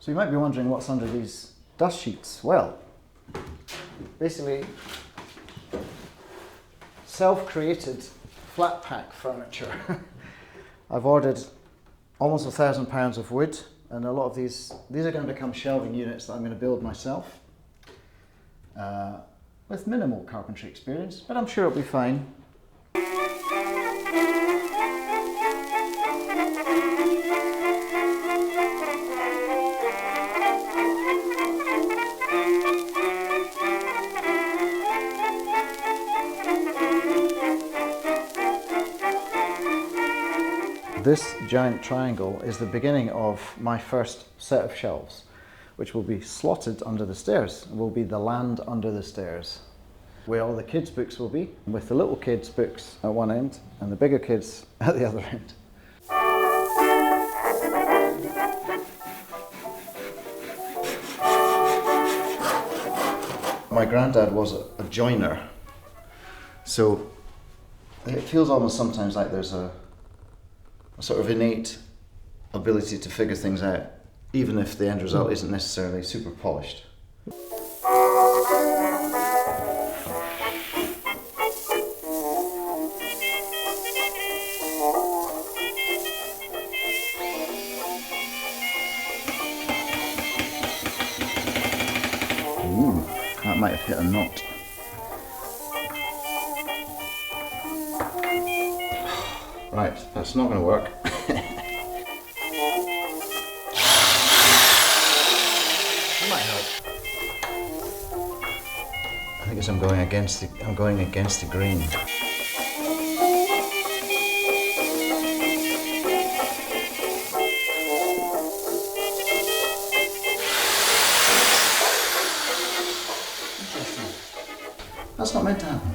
So you might be wondering what's under these dust sheets. Well, basically self-created flat pack furniture. I've ordered almost £1,000 of wood, and a lot of these are going to become shelving units that I'm going to build myself with minimal carpentry experience, but I'm sure it'll be fine. This giant triangle is the beginning of my first set of shelves, which will be slotted under the stairs. It will be the land under the stairs, where all the kids' books will be, with the little kids' books at one end and the bigger kids at the other end. My granddad was a joiner, so it feels almost sometimes like there's a sort of innate ability to figure things out, even if the end result isn't necessarily super polished. Ooh, that might have hit a knot. Right, that's not going to work. That might help. I think it's I'm going against the grain. Interesting. That's not meant to happen.